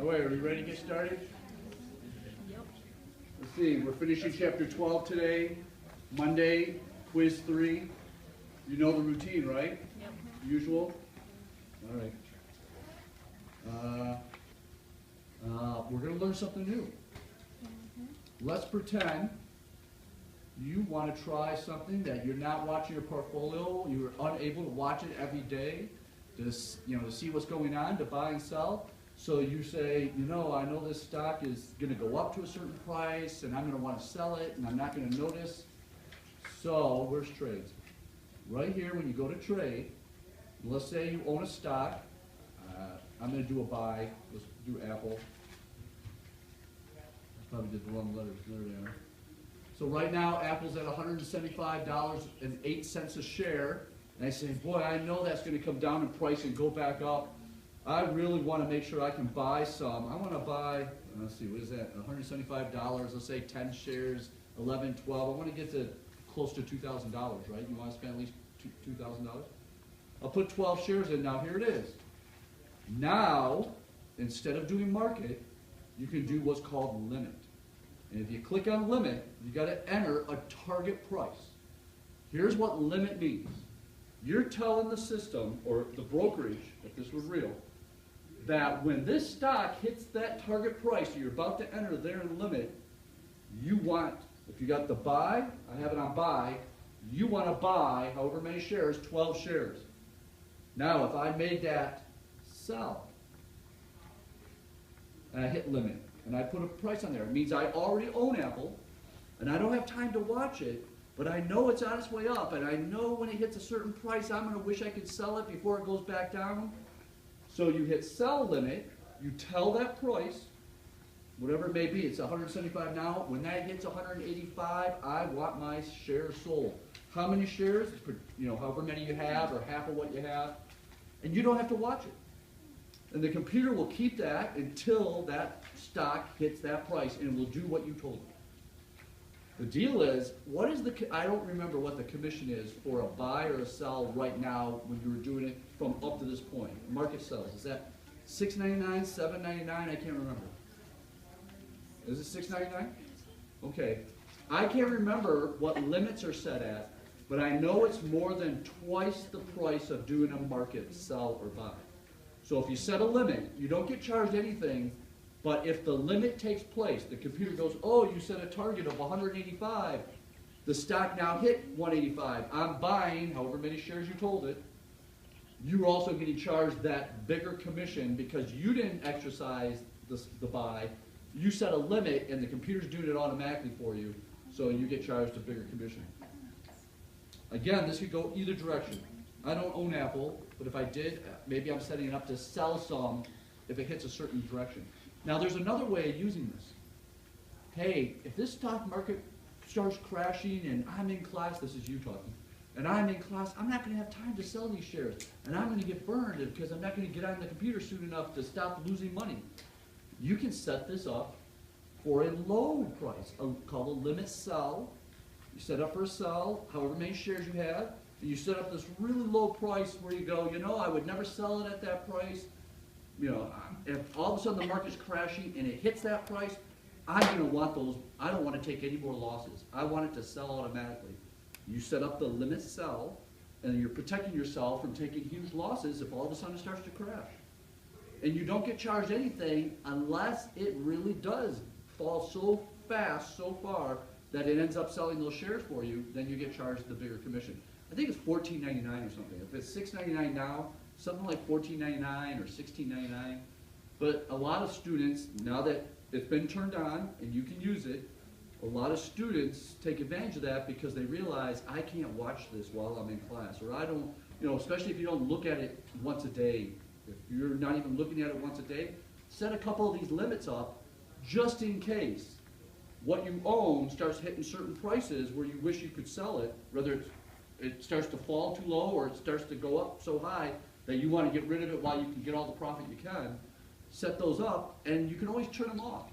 All right, are we ready to get started? Yep. Let's see, we're finishing chapter 12 today. Monday, quiz 3. You know the routine, right? Yep. Usual? All right. We're going to learn something new. Let's pretend you want to try something that you're not watching your portfolio, you're unable to watch it every day to see what's going on, to buy and sell. So you say, I know this stock is going to go up to a certain price and I'm going to want to sell it and I'm not going to notice. So where's trades? Right here when you go to trade, let's say you own a stock. I'm going to do a buy. Let's do Apple. I probably did the wrong letters. There they are. So right now, Apple's at $175.08 a share. And I say, boy, I know that's going to come down in price and go back up. I really want to make sure I can buy some. I want to buy, let's see, what is that? $175, let's say 10 shares, 11, 12. I want to get to close to $2,000, right? You want to spend at least $2,000? I'll put 12 shares in. Now, here it is. Now, instead of doing market, you can do what's called limit. And if you click on limit, you got to enter a target price. Here's what limit means. You're telling the system, or the brokerage, if this was real, that when this stock hits that target price you're about to enter there in limit, you want, if you got the buy, I have it on buy, you want to buy however many shares, 12 shares. Now, if I made that sell, and I hit limit, and I put a price on there, it means I already own Apple, and I don't have time to watch it, but I know it's on its way up, and I know when it hits a certain price, I'm going to wish I could sell it before it goes back down. So you hit sell limit, you tell that price, whatever it may be, it's 175 now. When that hits 185, I want my shares sold. How many shares? However many you have, or half of what you have, and you don't have to watch it. And the computer will keep that until that stock hits that price, and it will do what you told it. The deal is, I don't remember what the commission is for a buy or a sell right now when you were doing it from up to this point. Market sells. Is that $6.99, $7.99? I can't remember. Is it $6.99? Okay. I can't remember what limits are set at, but I know it's more than twice the price of doing a market sell or buy. So if you set a limit, you don't get charged anything. But if the limit takes place, the computer goes, oh, you set a target of 185. The stock now hit 185. I'm buying however many shares you told it. You're also getting charged that bigger commission because you didn't exercise the buy. You set a limit, and the computer's doing it automatically for you, so you get charged a bigger commission. Again, this could go either direction. I don't own Apple, but if I did, maybe I'm setting it up to sell some if it hits a certain direction. Now, there's another way of using this. Hey, if this stock market starts crashing and I'm in class, this is you talking, and I'm in class, I'm not going to have time to sell these shares, and I'm going to get burned because I'm not going to get on the computer soon enough to stop losing money. You can set this up for a low price, called a limit sell. You set up for a sell, however many shares you have, and you set up this really low price where you go, I would never sell it at that price. If all of a sudden the market's crashing and it hits that price, I'm going to want those. I don't want to take any more losses. I want it to sell automatically. You set up the limit sell, and you're protecting yourself from taking huge losses if all of a sudden it starts to crash. And you don't get charged anything unless it really does fall so fast, so far, that it ends up selling those shares for you, then you get charged the bigger commission. I think it's $14.99 or something. If it's $6.99 now, something like $14.99 or $16.99. But a lot of students, now that it's been turned on and you can use it, a lot of students take advantage of that because they realize I can't watch this while I'm in class, or I don't, especially if you don't look at it once a day. If you're not even looking at it once a day, set a couple of these limits up just in case what you own starts hitting certain prices where you wish you could sell it, whether it starts to fall too low or it starts to go up so high that you want to get rid of it while you can get all the profit you can. Set those up, and you can always turn them off.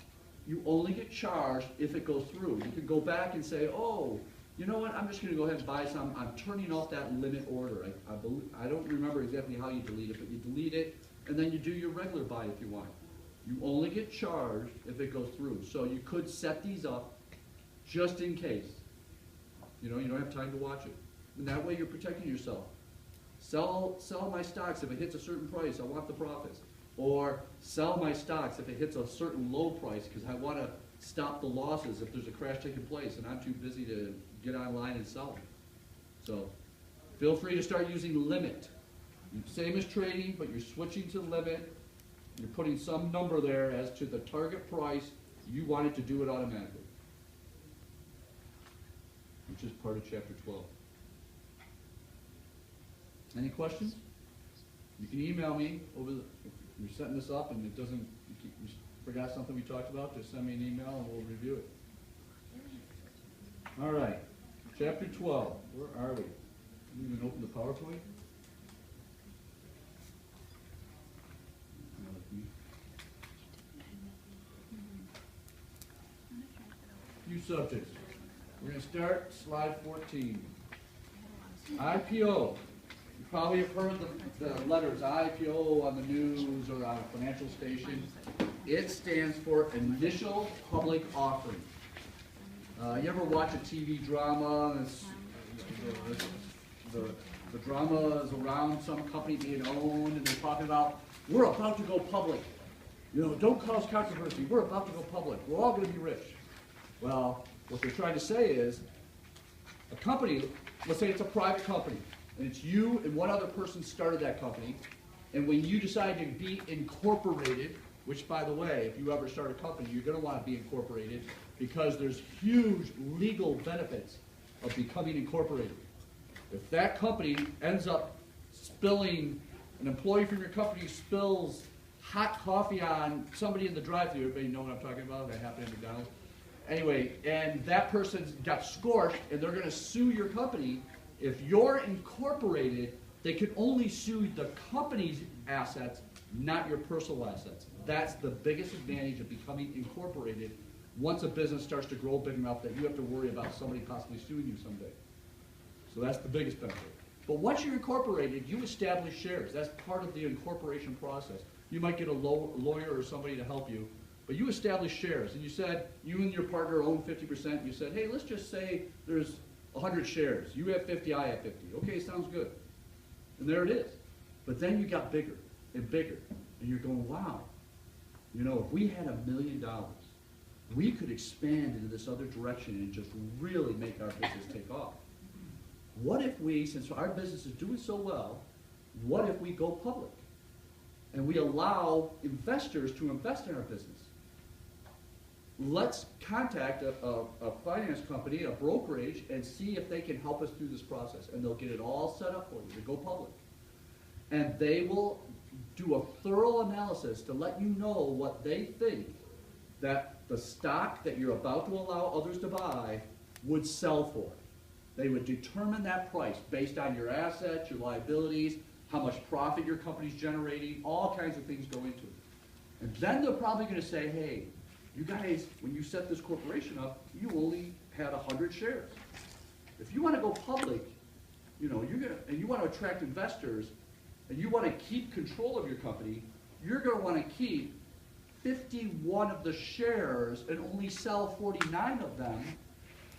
You only get charged if it goes through. You can go back and say, oh, you know what, I'm just going to go ahead and buy some. I'm turning off that limit order. I don't remember exactly how you delete it, but you delete it, and then you do your regular buy if you want. You only get charged if it goes through. So you could set these up just in case. You know, you don't have time to watch it. And that way you're protecting yourself. Sell my stocks if it hits a certain price, I want the profits. Or sell my stocks if it hits a certain low price because I want to stop the losses if there's a crash taking place and I'm too busy to get online and sell them. So feel free to start using limit. Same as trading, but you're switching to limit. You're putting some number there as to the target price. You want it to do it automatically, which is part of chapter 12. Any questions? You can email me over the, if you're setting this up and it doesn't, you forgot something we talked about, just send me an email and we'll review it. All right, chapter 12, where are we? Didn't even open the PowerPoint? Few subjects. We're going to start slide 14. IPO. You probably have heard the letters IPO on the news or on a financial station. It stands for Initial Public Offering. You ever watch a TV drama? And the drama is around some company being owned, and they're talking about, we're about to go public. You know, don't cause controversy. We're about to go public. We're all going to be rich. Well, what they're trying to say is, a company, let's say it's a private company, and it's you and one other person started that company, and when you decide to be incorporated, which, by the way, if you ever start a company, you're going to want to be incorporated because there's huge legal benefits of becoming incorporated. If that company ends up spilling, an employee from your company spills hot coffee on somebody in the drive-thru, everybody know what I'm talking about? That happened at McDonald's. Anyway, and that person got scorched, and they're going to sue your company. If you're incorporated, they can only sue the company's assets, not your personal assets. That's the biggest advantage of becoming incorporated once a business starts to grow big enough that you have to worry about somebody possibly suing you someday. So that's the biggest benefit. But once you're incorporated, you establish shares. That's part of the incorporation process. You might get a lawyer or somebody to help you, but you establish shares. And you said, you and your partner own 50%. You said, hey, let's just say there's 100 shares. You have 50, I have 50. Okay, sounds good. And there it is. But then you got bigger and bigger. And you're going, wow, you know, if we had $1 million, we could expand into this other direction and just really make our business take off. What if we, since our business is doing so well, what if we go public? And we allow investors to invest in our business. Let's contact a finance company, a brokerage, and see if they can help us through this process. And they'll get it all set up for you to go public. And they will do a thorough analysis to let you know what they think that the stock that you're about to allow others to buy would sell for. They would determine that price based on your assets, your liabilities, how much profit your company's generating, all kinds of things go into it. And then they're probably going to say, hey, you guys, when you set this corporation up, you only had 100 shares. If you want to go public, you know, and you want to attract investors, and you want to keep control of your company, you're going to want to keep 51 of the shares and only sell 49 of them,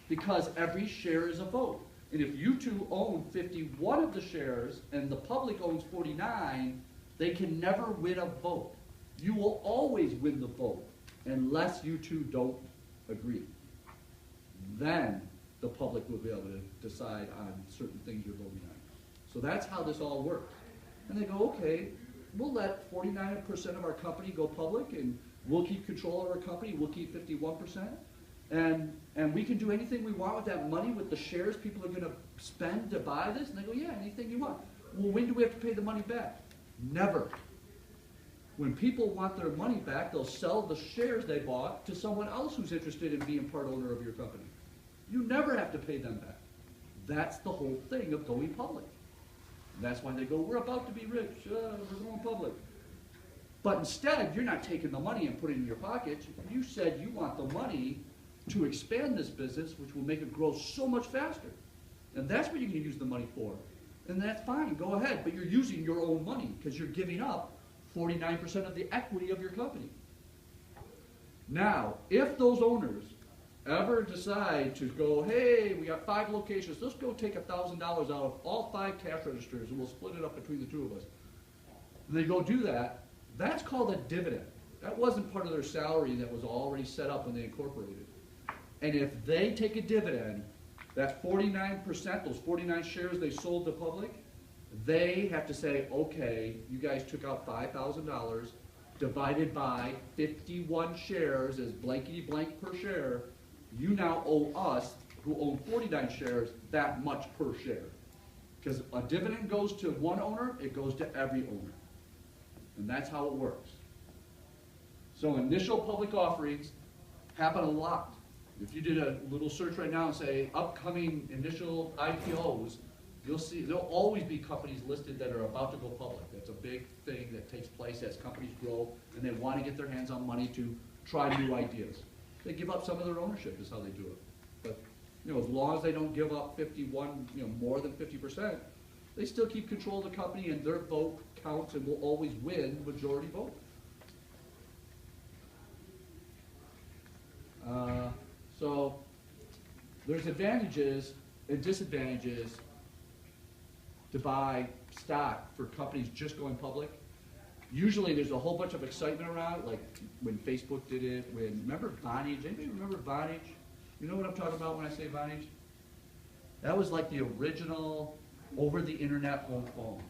because every share is a vote. And if you two own 51 of the shares and the public owns 49, they can never win a vote. You will always win the vote unless you two don't agree. Then the public will be able to decide on certain things you're voting on. So that's how this all works. And they go, okay, we'll let 49% of our company go public, and we'll keep control of our company, we'll keep 51%. And we can do anything we want with that money, with the shares people are going to spend to buy this. And they go, yeah, anything you want. Well, when do we have to pay the money back? Never. When people want their money back, they'll sell the shares they bought to someone else who's interested in being part owner of your company. You never have to pay them back. That's the whole thing of going public. And that's why they go, we're about to be rich, we're going public. But instead, you're not taking the money and putting it in your pocket. You said you want the money to expand this business, which will make it grow so much faster. And that's what you can use the money for. And that's fine, go ahead, but you're using your own money because you're giving up 49% of the equity of your company. Now, if those owners ever decide to go, hey, we got 5 locations, let's go take $1,000 out of all 5 cash registers and we'll split it up between the 2 of us. And they go do that, that's called a dividend. That wasn't part of their salary that was already set up when they incorporated. And if they take a dividend, that 49%, those 49 shares they sold to public, they have to say, okay, you guys took out $5,000 divided by 51 shares as blankety blank per share. You now owe us, who own 49 shares, that much per share. Because a dividend goes to one owner, it goes to every owner. And that's how it works. So initial public offerings happen a lot. If you did a little search right now and say upcoming initial IPOs, you'll see there'll always be companies listed that are about to go public. That's a big thing that takes place as companies grow and they want to get their hands on money to try new ideas. They give up some of their ownership is how they do it. But as long as they don't give up 51, more than 50%, they still keep control of the company and their vote counts and will always win majority vote. So there's advantages and disadvantages to buy stock for companies just going public. Usually there's a whole bunch of excitement around it, like when Facebook did it, remember Vonage? Anybody remember Vonage? You know what I'm talking about when I say Vonage? That was like the original over-the-internet home phone.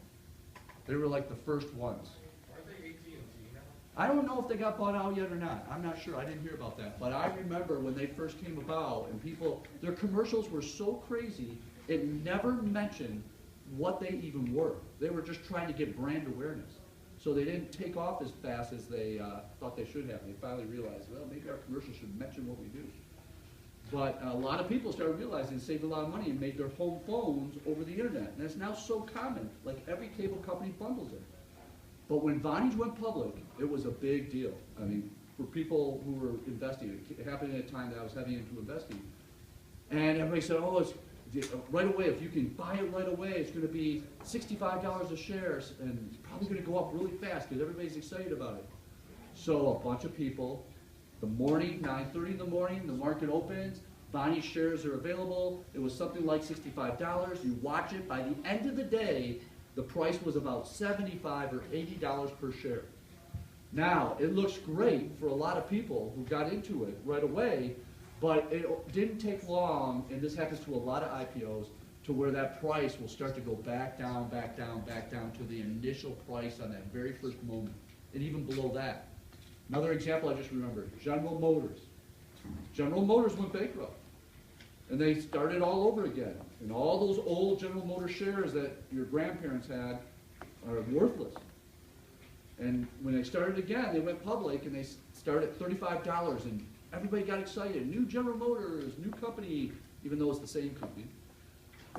They were like the first ones. Aren't they AT&T now? I don't know if they got bought out yet or not. I'm not sure. I didn't hear about that. But I remember when they first came about and their commercials were so crazy, it never mentioned what they even were. They were just trying to get brand awareness. So they didn't take off as fast as they thought they should have. They finally realized, well, maybe our commercials should mention what we do. But a lot of people started realizing they saved a lot of money and made their home phones over the internet. And it's now so common, like every cable company bundles it. But when Vonage went public, it was a big deal. I mean, for people who were investing, it happened at a time that I was heavy into investing. And everybody said, oh, it's right away, if you can buy it right away, it's going to be $65 a share, and it's probably going to go up really fast because everybody's excited about it. So a bunch of people, the morning, 9:30 in the morning, the market opens, Vonage shares are available. It was something like $65. You watch it. By the end of the day, the price was about $75 or $80 per share. Now, it looks great for a lot of people who got into it right away, but it didn't take long, and this happens to a lot of IPOs, to where that price will start to go back down, back down, back down to the initial price on that very first moment, and even below that. Another example I just remembered, General Motors. General Motors went bankrupt, and they started all over again. And all those old General Motors shares that your grandparents had are worthless. And when they started again, they went public, and they started at $35, and everybody got excited. New General Motors, new company, even though it's the same company.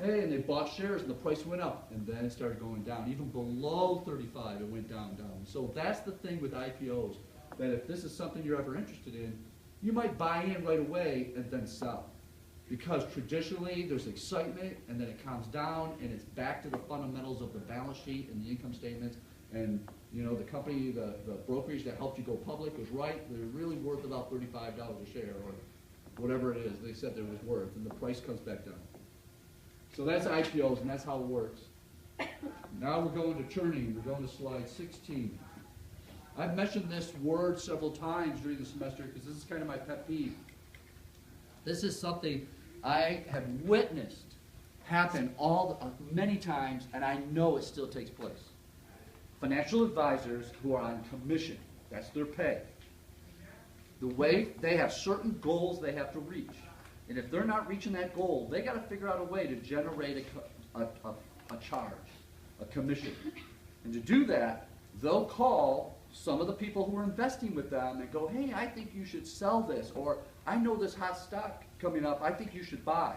Hey, and they bought shares, and the price went up, and then it started going down. Even below 35, it went down. So that's the thing with IPOs, that if this is something you're ever interested in, you might buy in right away and then sell. Because traditionally, there's excitement, and then it calms down, and it's back to the fundamentals of the balance sheet and the income statements. And the company, the brokerage that helped you go public was right. They're really worth about $35 a share, or whatever it is they said it was worth, and the price comes back down. So that's IPOs, and that's how it works. Now we're going to churning. We're going to slide 16. I've mentioned this word several times during the semester because this is kind of my pet peeve. This is something I have witnessed happen many times, and I know it still takes place. Financial advisors who are on commission, that's their pay. The way they have certain goals they have to reach. And if they're not reaching that goal, they got to figure out a way to generate a charge, a commission. And to do that, they'll call some of the people who are investing with them and go, hey, I think you should sell this, or I know this hot stock coming up, I think you should buy.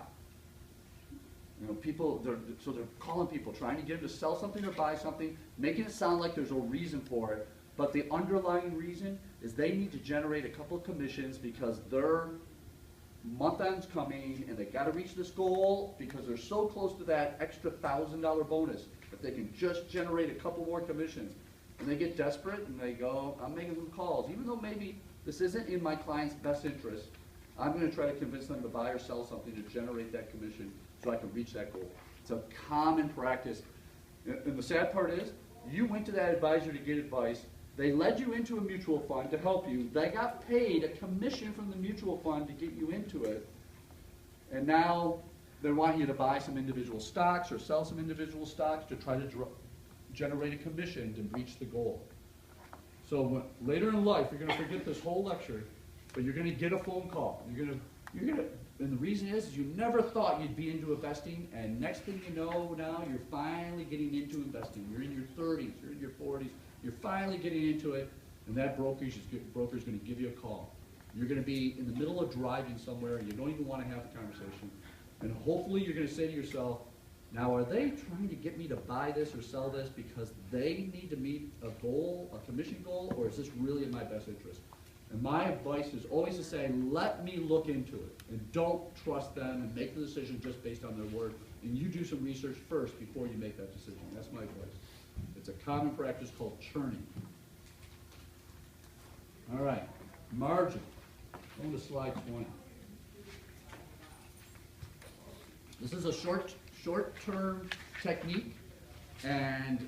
So they're calling people, trying to get them to sell something or buy something, making it sound like there's a reason for it, but the underlying reason is they need to generate a couple of commissions because their month end's coming and they got to reach this goal because they're so close to that extra $1,000 bonus. If they can just generate a couple more commissions, and they get desperate and they go, I'm making some calls, even though maybe This isn't in my client's best interest. I'm gonna try to convince them to buy or sell something to generate that commission so I can reach that goal. It's a common practice. And the sad part is, you went to that advisor to get advice, they led you into a mutual fund to help you, they got paid a commission from the mutual fund to get you into it, and now they want you to buy some individual stocks or sell some individual stocks to try to generate a commission to reach the goal. So later in life, you're going to forget this whole lecture, but you're going to get a phone call. And the reason is you never thought you'd be into investing, and next thing you know, now you're finally getting into investing. You're in your 30s, you're in your 40s, you're finally getting into it, and that broker's going to give you a call. You're going to be in the middle of driving somewhere, and you don't even want to have a conversation. And hopefully you're going to say to yourself, now are they trying to get me to buy this or sell this because they need to meet a goal, a commission goal, or is this really in my best interest? And my advice is always to say, let me look into it, and don't trust them and make the decision just based on their word. And you do some research first before you make that decision. That's my advice. It's a common practice called churning. All right, margin. Go to slide 20. This is a short-term technique, and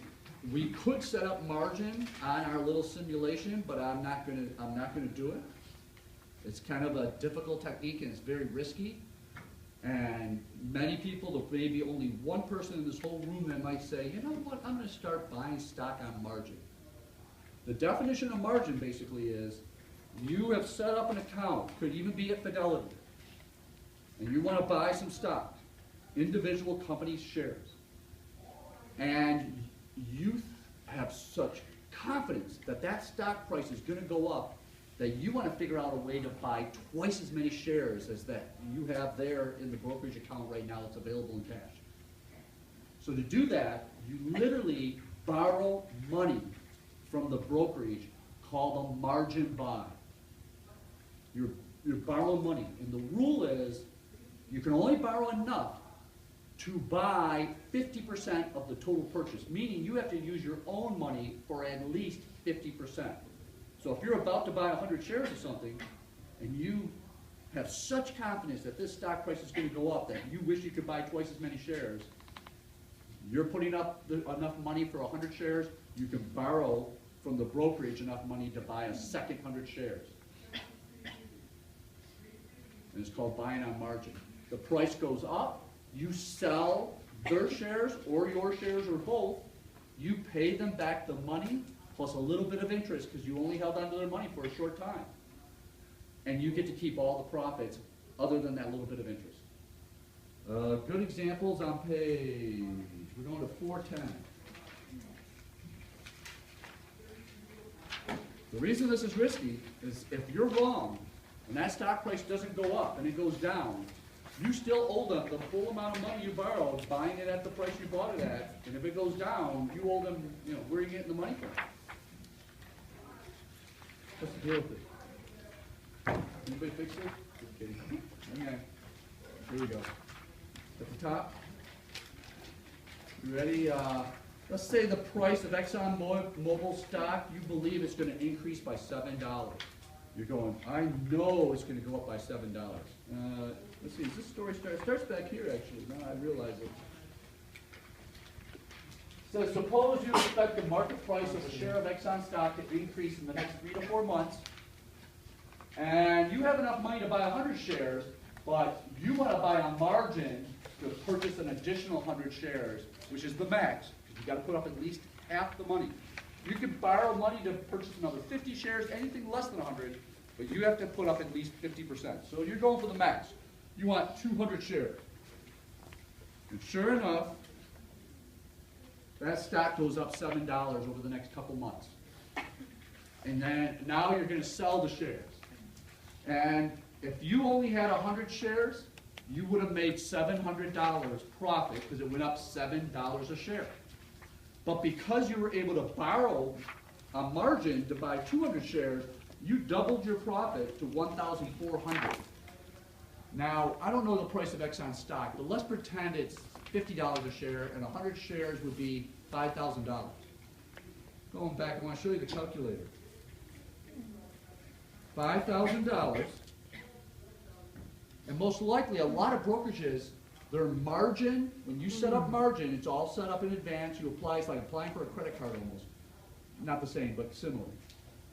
we could set up margin on our little simulation, but I'm not gonna do it. It's kind of a difficult technique, and it's very risky. And many people, there may be only one person in this whole room that might say, you know what, I'm gonna start buying stock on margin. The definition of margin basically is you have set up an account, could even be at Fidelity, and you want to buy some stock, individual company shares, and you have such confidence that that stock price is going to go up that you want to figure out a way to buy twice as many shares as that you have there in the brokerage account right now that's available in cash. So to do that, you literally borrow money from the brokerage called a margin buy. You're borrowing money, and the rule is you can only borrow enough to buy 50% of the total purchase, meaning you have to use your own money for at least 50%. So if you're about to buy 100 shares of something, and you have such confidence that this stock price is going to go up that you wish you could buy twice as many shares, you're putting up enough money for 100 shares, you can borrow from the brokerage enough money to buy a second 100 shares. And it's called buying on margin. The price goes up, you sell their shares or your shares or both, you pay them back the money plus a little bit of interest because you only held onto their money for a short time. And you get to keep all the profits other than that little bit of interest. Good examples on page, we're going to 410. The reason this is risky is if you're wrong and that stock price doesn't go up and it goes down, you still owe them the full amount of money you borrowed, buying it at the price you bought it at, and if it goes down, you owe them, where are you getting the money from? What's the deal with it? Anybody fix it? Just kidding. Okay. Here we go. At the top. You ready? Let's say the price of ExxonMobil stock, you believe it's going to increase by $7. You're going, I know it's going to go up by $7. Let's see, this story starts back here, actually. Now I realize it. So suppose you expect the market price of a share of Exxon stock to increase in the next 3 to 4 months, and you have enough money to buy 100 shares, but you want to buy a margin to purchase an additional 100 shares, which is the max, because you've got to put up at least half the money. You can borrow money to purchase another 50 shares, anything less than 100, but you have to put up at least 50%. So you're going for the max. You want 200 shares. And sure enough, that stock goes up $7 over the next couple months. And then now you're going to sell the shares. And if you only had 100 shares, you would have made $700 profit because it went up $7 a share. But because you were able to borrow a margin to buy 200 shares, you doubled your profit to $1,400. Now, I don't know the price of Exxon stock, but let's pretend it's $50 a share, and 100 shares would be $5,000. Going back, I want to show you the calculator. $5,000. And most likely, a lot of brokerages, their margin, when you set up margin, it's all set up in advance. You apply, it's like applying for a credit card almost. Not the same, but similar.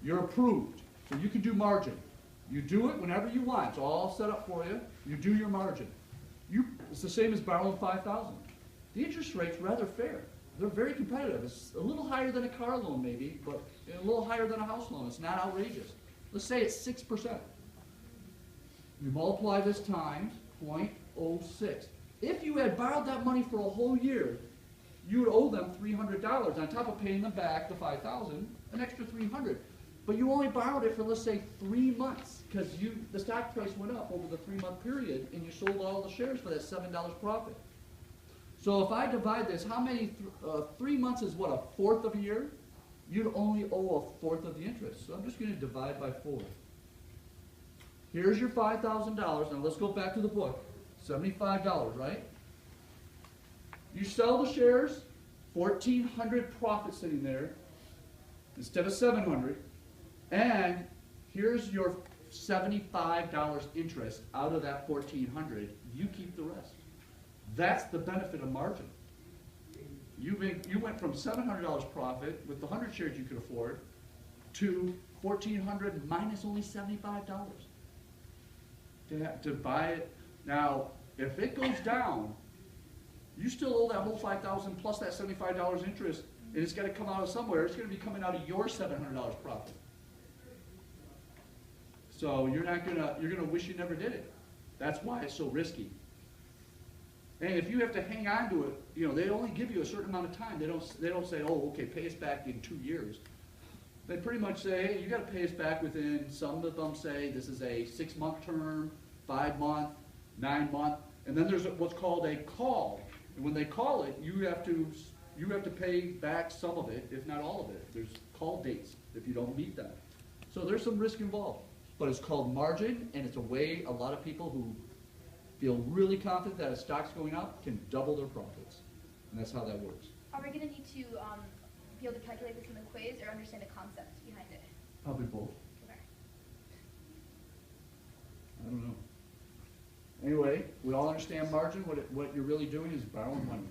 You're approved, so you can do margin. You do it whenever you want. It's all set up for you. You do your margin. It's the same as borrowing $5,000. The interest rate's rather fair. They're very competitive. It's a little higher than a car loan maybe, but a little higher than a house loan. It's not outrageous. Let's say it's 6%. You multiply this times 0.06. If you had borrowed that money for a whole year, you would owe them $300 on top of paying them back the $5,000, an extra $300. But you only borrowed it for, let's say, 3 months because the stock price went up over the 3-month period and you sold all the shares for that $7 profit. So if I divide this, how many, 3 months is what, a fourth of a year? You'd only owe a fourth of the interest. So I'm just going to divide by 4. Here's your $5,000. Now let's go back to the book. $75, right? You sell the shares, 1,400 profit sitting there instead of 700. And here's your $75 interest out of that 1,400. You keep the rest. That's the benefit of margin. You went from $700 profit with the 100 shares you could afford to 1,400 minus only $75 to buy it. Now, if it goes down, you still owe that whole $5,000 plus that $75 interest, and it's got to come out of somewhere. It's going to be coming out of your $700 profit. So you're gonna wish you never did it. That's why it's so risky. And if you have to hang on to it, they only give you a certain amount of time. They don't say, oh, okay, pay us back in 2 years. They pretty much say, hey, you got to pay us back within. Some of them say this is a 6-month term, 5-month, 9-month, and then there's what's called a call. And when they call it, you have to pay back some of it, if not all of it. There's call dates if you don't meet that. So there's some risk involved. But it's called margin, and it's a way a lot of people who feel really confident that a stock's going up can double their profits. And that's how that works. Are we going to need to be able to calculate this in the quiz or understand the concept behind it? Probably both. Okay. I don't know. Anyway, we all understand margin. What you're really doing is borrowing money.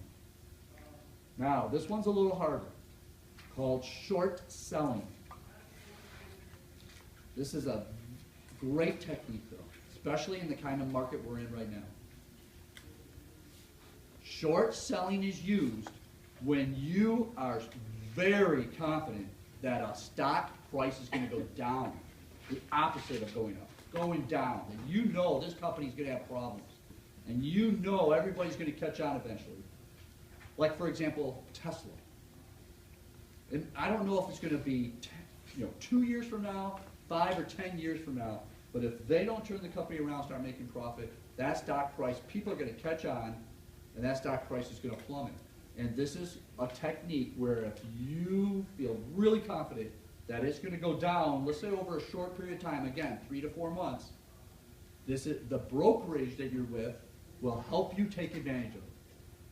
Now, this one's a little harder, called short selling. This is a great technique, though, especially in the kind of market we're in right now. Short selling is used when you are very confident that a stock price is going to go down, the opposite of going up, going down. And you know this company's going to have problems. And you know everybody's going to catch on eventually. Like, for example, Tesla. And I don't know if it's going to be 2 years from now, 5 or 10 years from now, but if they don't turn the company around and start making profit, that stock price, people are going to catch on, and that stock price is going to plummet. And this is a technique where if you feel really confident that it's going to go down, let's say over a short period of time, again, 3 to 4 months, this is the brokerage that you're with will help you take advantage of it.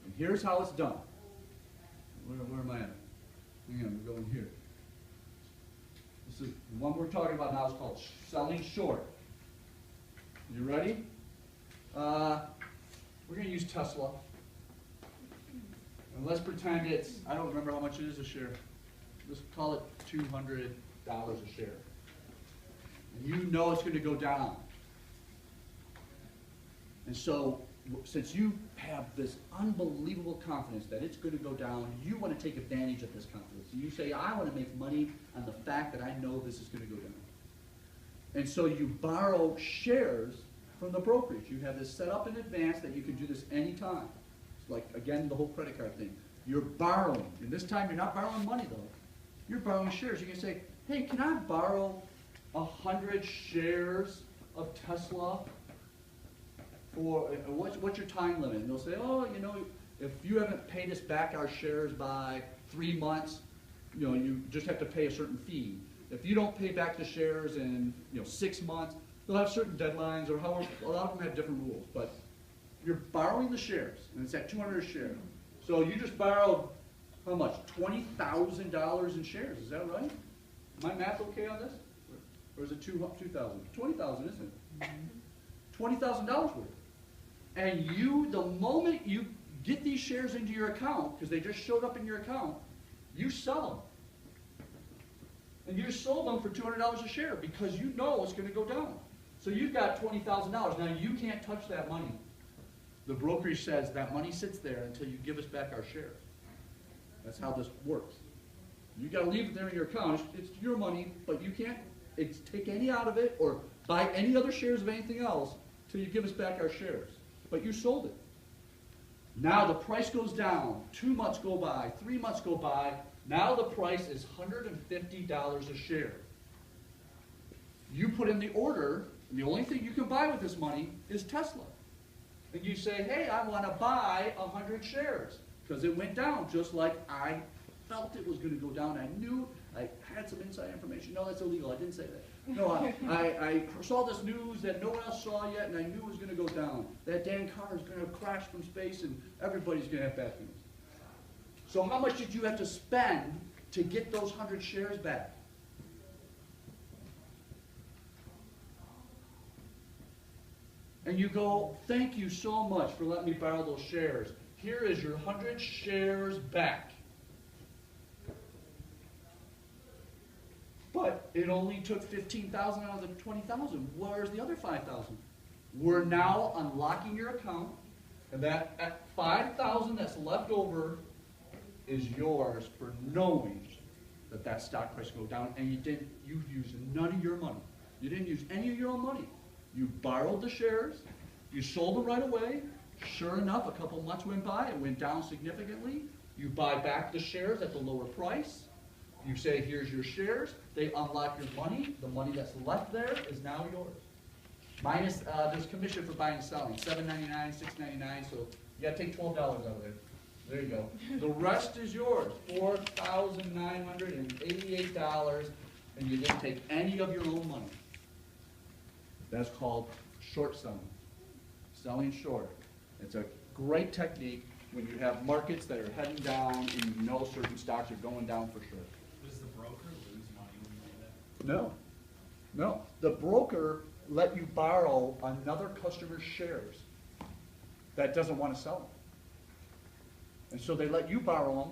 And here's how it's done. Where am I at? Hang on, we're going here. This is the one we're talking about now is called selling short. You ready? We're going to use Tesla. And let's pretend it's, I don't remember how much it is a share. Let's call it $200 a share. And you know it's going to go down. And so, since you have this unbelievable confidence that it's going to go down, you want to take advantage of this confidence. You say, I want to make money on the fact that I know this is going to go down. And so you borrow shares from the brokerage. You have this set up in advance that you can do this anytime. It's like, again, the whole credit card thing. You're borrowing. And this time you're not borrowing money, though. You're borrowing shares. You can say, hey, can I borrow 100 shares of Tesla? For what's your time limit? And they'll say, oh, if you haven't paid us back our shares by 3 months, you just have to pay a certain fee. If you don't pay back the shares in 6 months, they'll have certain deadlines, or however, a lot of them have different rules. But you're borrowing the shares, and it's at $200 a share. So you just borrowed how much? $20,000 in shares. Is that right? Is my math okay on this? Or is it 2,000? 20,000, isn't it? $20,000 worth. And you, the moment you get these shares into your account, because they just showed up in your account, you sell them. And you sold them for $200 a share because you know it's going to go down. So you've got $20,000. Now you can't touch that money. The brokerage says that money sits there until you give us back our shares. That's how this works. You got to leave it there in your account. It's your money, but you can't take any out of it or buy any other shares of anything else until you give us back our shares. But you sold it. Now the price goes down. 2 months go by. 3 months go by. Now the price is $150 a share. You put in the order, and the only thing you can buy with this money is Tesla. And you say, hey, I want to buy 100 shares because it went down just like I felt it was going to go down. I knew, I had some inside information. No, that's illegal. I didn't say that. No, I saw this news that no one else saw yet, and I knew it was going to go down. That damn car is going to crash from space, and everybody's going to have bad news. So how much did you have to spend to get those 100 shares back? And you go, thank you so much for letting me borrow those shares. Here is your 100 shares back. But it only took 15,000 out of the 20,000. Where's the other 5,000? We're now unlocking your account, and that 5,000 that's left over is yours for knowing that that stock price go down, and you used none of your money. You didn't use any of your own money. You borrowed the shares, you sold them right away. Sure enough, a couple months went by, it went down significantly. You buy back the shares at the lower price. You say, here's your shares. They unlock your money. The money that's left there is now yours. Minus, there's commission for buying and selling, $7.99, $6.99, so you got to take $12 out of it. There you go. The rest is yours, $4,988, and you didn't take any of your own money. That's called short selling, selling short. It's a great technique when you have markets that are heading down and you know certain stocks are going down for sure. Does the broker lose money when you do that? No, no. The broker let you borrow another customer's shares that doesn't want to sell them. And so they let you borrow them,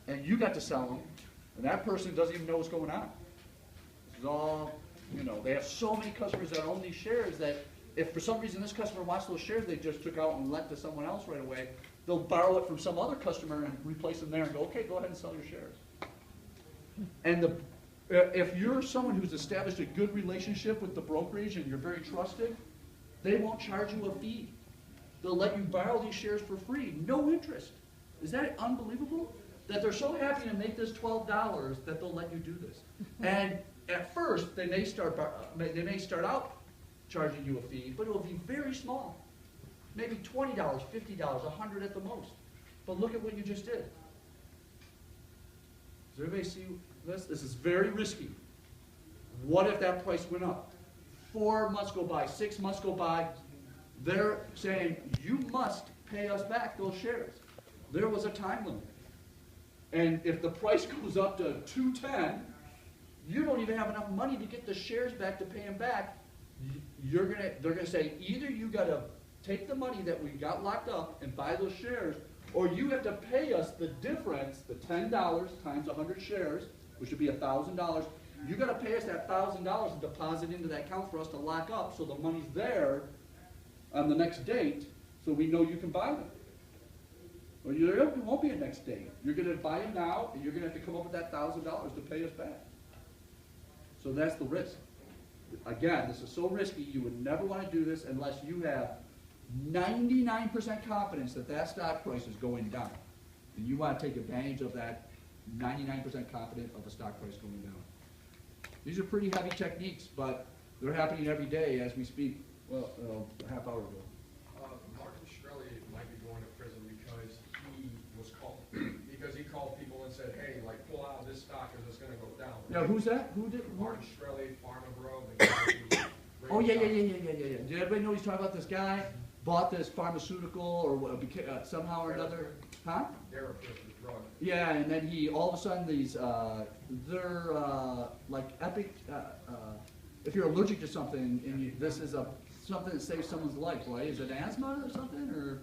and you got to sell them, and that person doesn't even know what's going on. This is all, you know, they have so many customers that own these shares that if for some reason this customer wants those shares they just took out and lent to someone else right away, they'll borrow it from some other customer and replace them there and go, okay, go ahead and sell your shares. And if you're someone who's established a good relationship with the brokerage and you're very trusted, they won't charge you a fee. They'll let you borrow these shares for free, no interest. Is that unbelievable? That they're so happy to make this $12 that they'll let you do this. And at first, they may start out charging you a fee, but it will be very small. Maybe $20, $50, $100 at the most. But look at what you just did. Does everybody see this? This is very risky. What if that price went up? 4 months go by, 6 months go by. They're saying, you must pay us back those shares. There was a time limit. And if the price goes up to $210, you don't even have enough money to get the shares back to pay them back. They're gonna say, either you gotta take the money that we got locked up and buy those shares, or you have to pay us the difference, the $10 times 100 shares, which would be $1,000. You gotta pay us that $1,000 and deposit into that account for us to lock up so the money's there on the next date so we know you can buy them. Or there won't be a next date. You're gonna buy them now and you're gonna have to come up with that $1,000 to pay us back. So that's the risk. Again, this is so risky, you would never want to do this unless you have 99% confidence that that stock price is going down. And you want to take advantage of that 99% confident of the stock price going down. These are pretty heavy techniques, but they're happening every day as we speak. Well, a half hour ago. Martin Shkreli might be going to prison because he was called, because he called people and said, hey, like, pull out of this stock or it's going to go down. Yeah, who's that? Who did? Martin Shkreli, Farmer Bro. The guy who Oh, yeah. Did everybody know he's talking about this guy? Bought this pharmaceutical or somehow or another? Huh? They're a prison. drug. Yeah, and then he, all of a sudden, they're like epic, if you're allergic to something, and this is something that saves someone's life, right? Is it asthma or something, or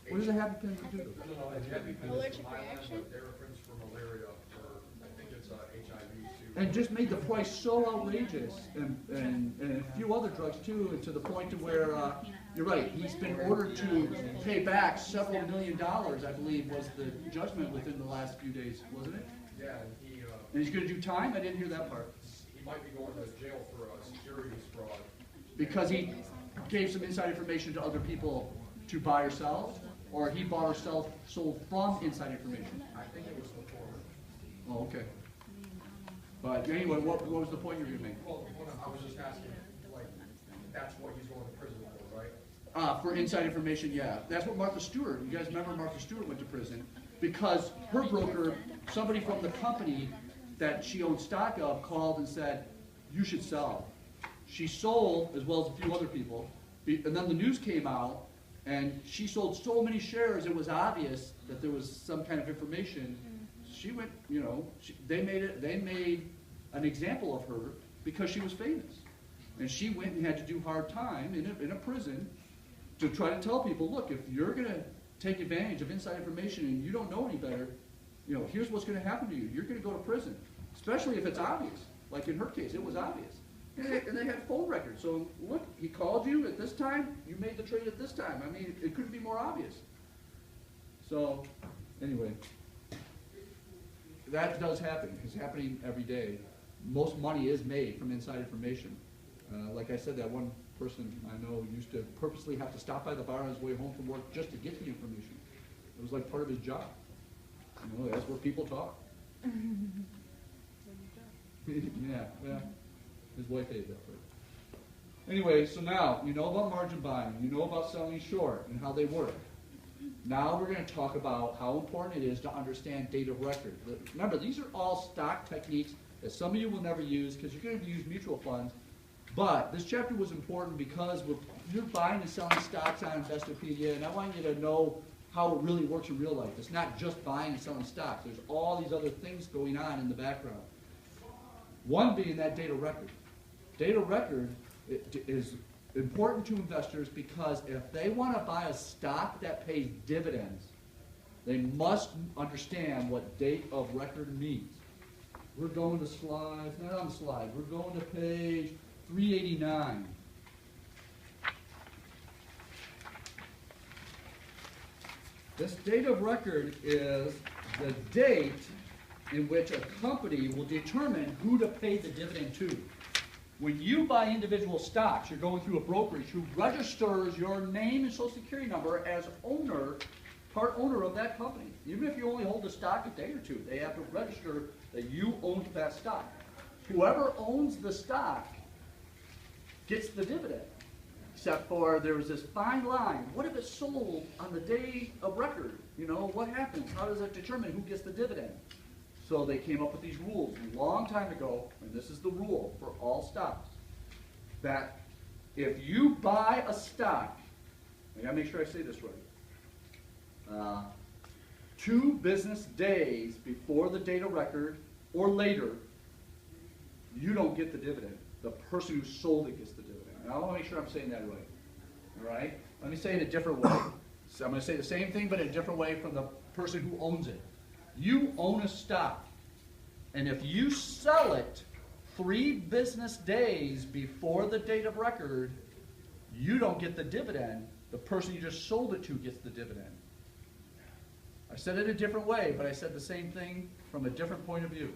what does a EpiPen do? No, EpiPen is Allergic for mild reaction? asthma, Daraprin's for malaria, for, I think it's HIV too. And just made the price so outrageous, and a few other drugs too, and to the point to where, you're right, he's been ordered to pay back several $1 million, I believe, was the judgment within the last few days, wasn't it? Yeah, and he, And he's gonna do time? I didn't hear that part. he might be going to jail for securities fraud. Because he gave some inside information to other people to buy or sell, or he bought or sold from inside information? I think it was the former. Oh, okay. But anyway, what was the point you were gonna make? Well, I was just asking, like, that's what he's going to prison for, right? For inside information, yeah. That's what Martha Stewart, you guys remember Martha Stewart went to prison because her broker, somebody from the company that she owned stock of, called and said, you should sell. She sold, as well as a few other people, and then the news came out, and she sold so many shares, it was obvious that there was some kind of information. She went, you know, they made an example of her because she was famous. And she went and had to do hard time in a prison to try to tell people, look, if you're going to take advantage of inside information and you don't know any better, you know, here's what's going to happen to you. You're going to go to prison, especially if it's obvious. Like in her case, it was obvious. And they had phone records. So look, he called you at this time, you made the trade at this time. I mean, it couldn't be more obvious. So, anyway, that does happen. It's happening every day. Most money is made from inside information. Like I said, that one person I know used to purposely have to stop by the bar on his way home from work just to get the information. It was like part of his job. You know, that's where people talk. Yeah. His wife hated that part. Anyway, so now you know about margin buying, you know about selling short and how they work. Now we're going to talk about how important it is to understand date of record. Remember, these are all stock techniques that some of you will never use because you're going to use mutual funds. But this chapter was important because you're buying and selling stocks on Investopedia, and I want you to know how it really works in real life. It's not just buying and selling stocks. There's all these other things going on in the background. One being that date of record. Date of record is important to investors because if they want to buy a stock that pays dividends, they must understand what date of record means. We're going to slides, not on the slide, we're going to page 389. This date of record is the date in which a company will determine who to pay the dividend to. When you buy individual stocks, you're going through a brokerage who registers your name and social security number as owner, part owner of that company. Even if you only hold the stock a day or two, they have to register that you own that stock. Whoever owns the stock gets the dividend. Except for there was this fine line. What if it's sold on the day of record? You know, what happens? How does it determine who gets the dividend? So they came up with these rules a long time ago, and this is the rule for all stocks, that if you buy a stock, I gotta make sure I say this right, 2 business days before the date of record or later, you don't get the dividend. The person who sold it gets the dividend. And I want to make sure I'm saying that right. All right? Let me say it a different way. So I'm going to say the same thing, but in a different way from the person who owns it. You own a stock, and if you sell it 3 business days before the date of record, you don't get the dividend. The person you just sold it to gets the dividend. I said it a different way, but I said the same thing from a different point of view.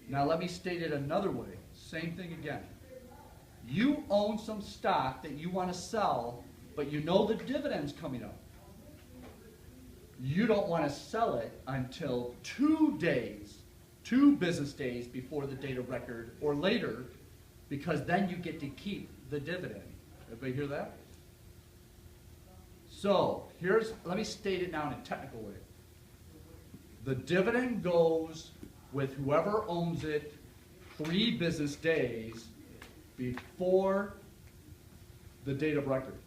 Now let me state it another way. Same thing again. You own some stock that you want to sell, but you know the dividend's coming up. You don't want to sell it until 2 business days before the date of record or later, because then you get to keep the dividend. Everybody hear that? So, let me state it now in a technical way. The dividend goes with whoever owns it 3 business days before the date of record.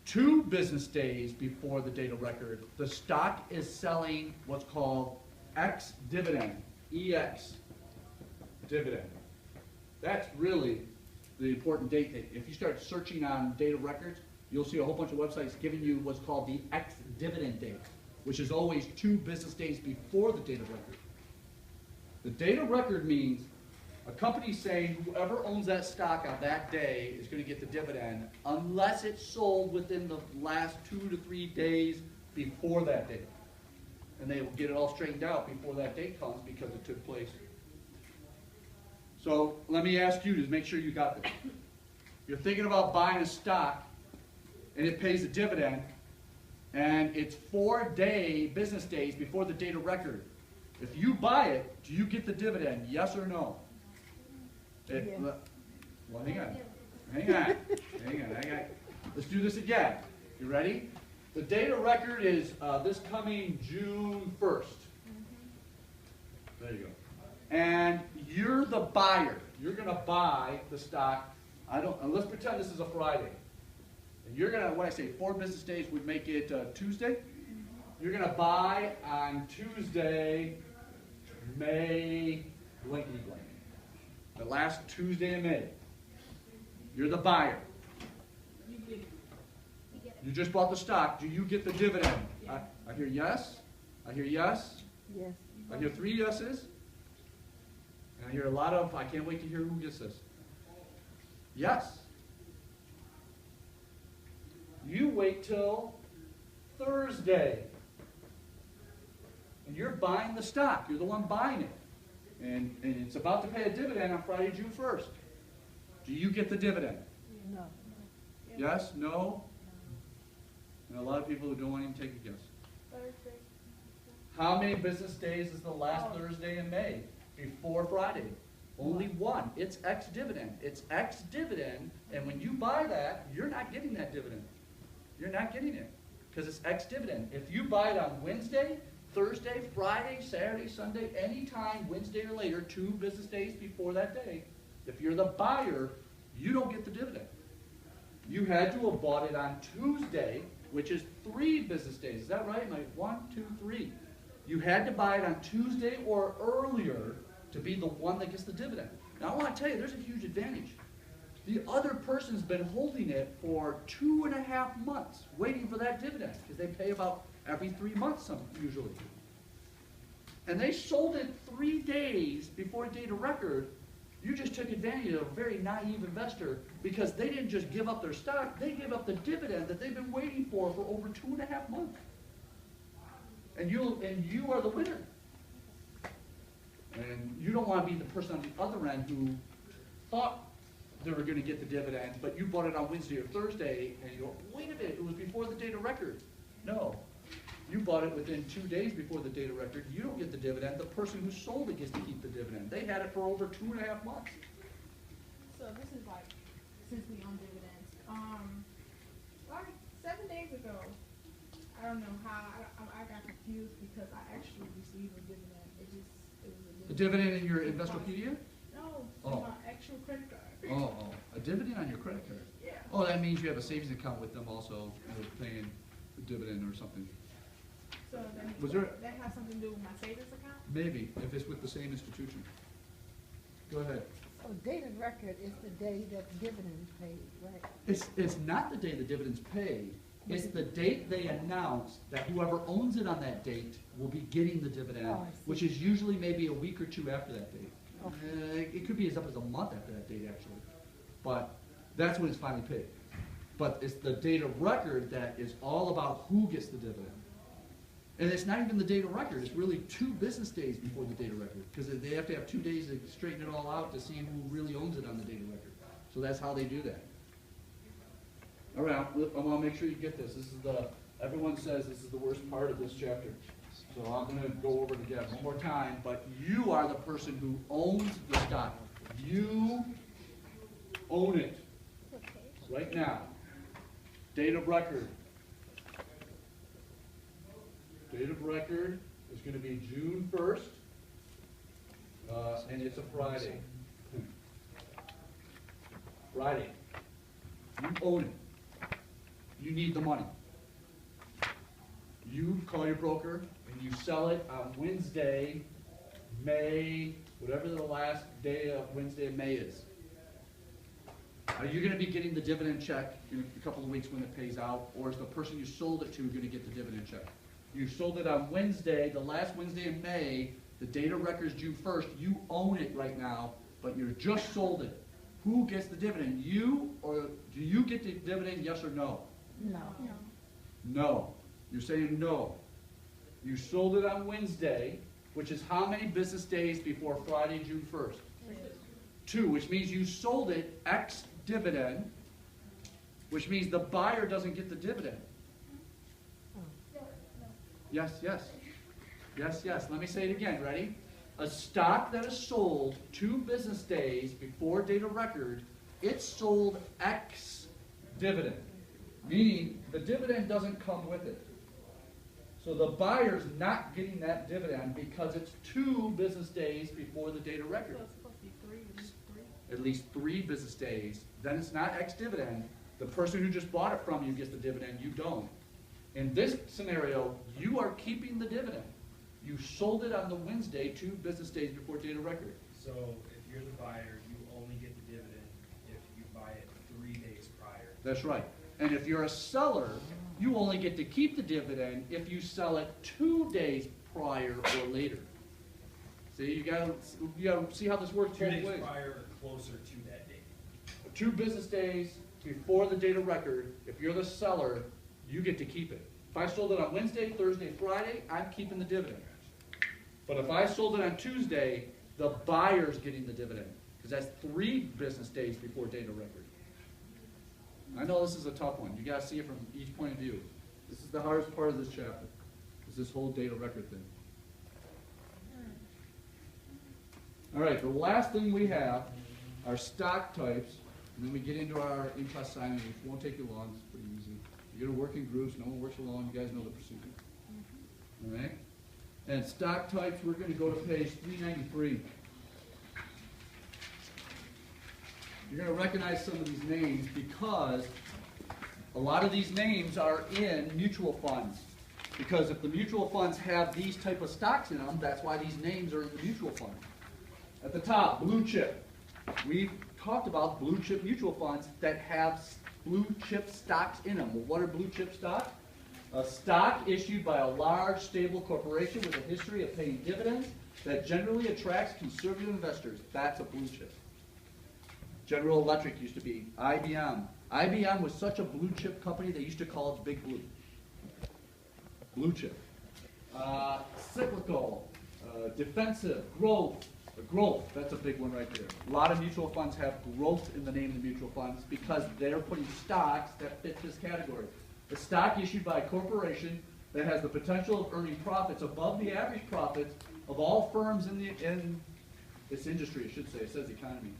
2 business days before the date of record, the stock is selling what's called X dividend, EX dividend. That's really the important date. That if you start searching on date of records, you'll see a whole bunch of websites giving you what's called the X dividend date, which is always 2 business days before the date of record. The date of record means a company saying whoever owns that stock on that day is going to get the dividend unless it's sold within the last 2 to 3 days before that date. And they will get it all straightened out before that date comes because it took place. So let me ask you to make sure you got this. You're thinking about buying a stock and it pays a dividend and it's 4 business days before the date of record. If you buy it, do you get the dividend, yes or no? Well, hang on. Let's do this again. You ready? The date of record is this coming June 1st. There you go. And you're the buyer. You're going to buy the stock. Let's pretend this is a Friday. And you're going to, when I say 4 business days would make it Tuesday, you're going to buy on Tuesday, May blankety blank. The last Tuesday in May. You're the buyer. You get it. You just bought the stock. Do you get the dividend? Yeah. I hear yes. I hear yes. Yes. I hear 3 yeses. And I hear a lot of, I can't wait to hear who gets this. Yes. You wait till Thursday. And you're buying the stock. You're the one buying it. And it's about to pay a dividend on Friday, June 1st. Do you get the dividend? No. Yes? No? And a lot of people who don't want to even take a guess. Thursday. How many business days is the last Thursday in May before Friday? Only 1. It's X dividend. It's X dividend, and when you buy that, you're not getting that dividend. You're not getting it because it's X dividend. If you buy it on Wednesday, Thursday, Friday, Saturday, Sunday, anytime, Wednesday or later, 2 business days before that day, if you're the buyer, you don't get the dividend. You had to have bought it on Tuesday, which is 3 business days. Is that right? Like 1, 2, 3. You had to buy it on Tuesday or earlier to be the one that gets the dividend. Now I want to tell you, there's a huge advantage. The other person's been holding it for 2.5 months, waiting for that dividend, because they pay about every 3 months usually. And they sold it 3 days before date of record. You just took advantage of a very naive investor because they didn't just give up their stock, they gave up the dividend that they've been waiting for over 2.5 months. And you are the winner. And you don't want to be the person on the other end who thought they were going to get the dividend, but you bought it on Wednesday or Thursday, and you go, wait a minute, it was before the date of record. No. You bought it within 2 days before the date of record. You don't get the dividend. The person who sold it gets to keep the dividend. They had it for over 2.5 months. So this is like, since we own dividends, like 7 days ago, I don't know how, I got confused because I actually received a dividend. It was a A dividend in your Investopedia? No, Oh. my actual credit card. Oh, a dividend on your credit card. Yeah. Oh, that means you have a savings account with them also, paying a dividend or something. So then, Was there- that has something to do with my savings account? Maybe, if it's with the same institution. Go ahead. So date of record is the day that the dividend is paid, right? It's not the day the dividend's paid. It's the date they announce that whoever owns it on that date will be getting the dividend, Oh, I see. which is usually maybe a week or 2 after that date. Okay. It could be as up as a month after that date, actually. But that's when it's finally paid. But it's the date of record that is all about who gets the dividend. And it's not even the date of record. It's really 2 business days before the date of record, because they have to have 2 days to straighten it all out to see who really owns it on the date of record. So that's how they do that. All right, I want to make sure you get this. This is everyone says this is the worst part of this chapter. So I'm going to go over it again one more time. But you are the person who owns the stock. You own it Okay. right now. Date of record. Date of record is going to be June 1st, and it's a Friday. Friday. You own it. you need the money. You call your broker and you sell it on Wednesday, May, whatever the last day of Wednesday of May is. Are you going to be getting the dividend check in a couple of weeks when it pays out, or is the person you sold it to going to get the dividend check? You sold it on Wednesday, the last Wednesday in May, the date of record's due 1st, you own it right now, but you just sold it. Who gets the dividend? You, or do you get the dividend, yes or no? No. No. You're saying no. You sold it on Wednesday, which is how many business days before Friday, June 1st? 2, which means you sold it ex dividend, which means the buyer doesn't get the dividend. Yes, yes. Yes, yes. Let me say it again. Ready? A stock that is sold 2 business days before date of record, it's sold ex dividend, meaning the dividend doesn't come with it. So the buyer's not getting that dividend because it's 2 business days before the date of record. So it's supposed to be 3, at least 3. At least 3 business days. Then it's not ex-dividend. The person who just bought it from you gets the dividend, you don't. In this scenario, you are keeping the dividend. You sold it on the Wednesday 2 business days before date of record. So if you're the buyer, you only get the dividend if you buy it 3 days prior. That's right. And if you're a seller, you only get to keep the dividend if you sell it 2 days prior or later. See, you gotta see how this works 2 both days ways. prior or closer to that date. 2 business days before the date of record, if you're the seller, you get to keep it. If I sold it on Wednesday, Thursday, Friday, I'm keeping the dividend. But if I sold it on Tuesday, the buyer's getting the dividend, because that's 3 business days before date of record. I know this is a tough one. You got to see it from each point of view. This is the hardest part of this chapter, is this whole date of record thing. All right, the last thing we have are stock types, and then we get into our in-class signing, which won't take you long. It's pretty easy. You're going to work in groups. No one works alone. You guys know the procedure. All right? And stock types, we're going to go to page 393. You're going to recognize some of these names because a lot of these names are in mutual funds. Because if the mutual funds have these type of stocks in them, that's why these names are in the mutual fund. At the top, blue chip. We've talked about blue chip mutual funds that have blue chip stocks in them. Well, what are blue chip stocks? A stock issued by a large, stable corporation with a history of paying dividends that generally attracts conservative investors. That's a blue chip. General Electric used to be IBM. IBM was such a blue chip company they used to call it Big Blue. Blue chip. Cyclical, defensive, growth. Growth, that's a big one right there. A lot of mutual funds have growth in the name of the mutual funds because they're putting stocks that fit this category. A stock issued by a corporation that has the potential of earning profits above the average profits of all firms in its industry, I should say. It says economy.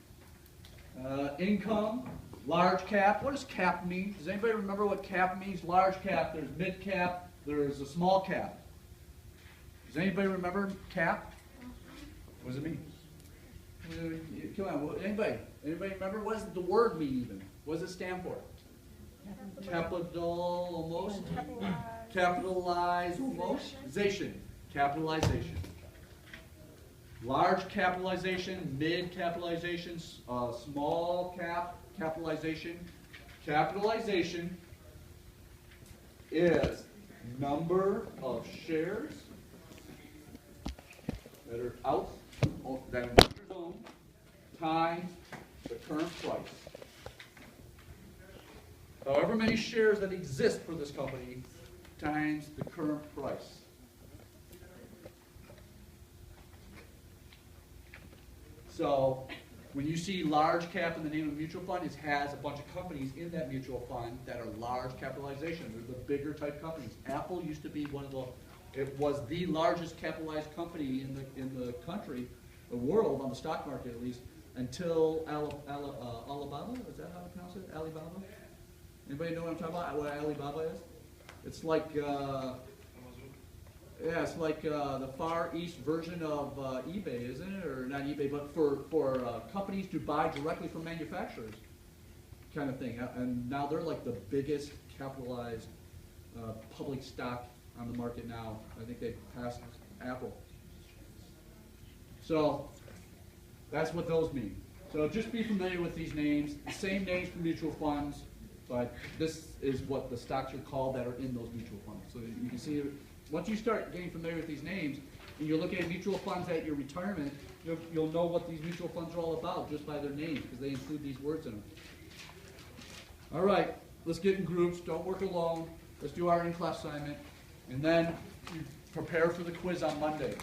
Income, large cap. What does cap mean? Does anybody remember what cap means? Large cap, there's mid cap, there's a small cap. Does anybody remember cap? What does it mean? Come on, anybody remember? What does the word mean even? What does it stand for? Capital, almost? Capitalize, almost? Capitalization. Large capitalization, mid capitalization, small capitalization. Capitalization is number of shares that are out, that investors own, times the current price. However many shares that exist for this company times the current price. So when you see large cap in the name of a mutual fund, it has a bunch of companies in that mutual fund that are large capitalization. They're the bigger type companies. Apple used to be one of the, it was the largest capitalized company in the country, the world, on the stock market at least, until Alibaba, is that how to pronounce it? Alibaba? Anybody know what I'm talking about? What Alibaba is? It's like, yeah, it's like the Far East version of eBay, isn't it? Or not eBay, but for companies to buy directly from manufacturers. kind of thing. And now they're like the biggest capitalized public stock on the market now. I think they passed Apple. So that's what those mean. So just be familiar with these names. The same names for mutual funds, but this is what the stocks are called that are in those mutual funds. So you can see, once you start getting familiar with these names, and you're looking at mutual funds at your retirement, you'll know what these mutual funds are all about just by their names, because they include these words in them. All right, let's get in groups. Don't work alone. Let's do our in-class assignment, and then prepare for the quiz on Monday.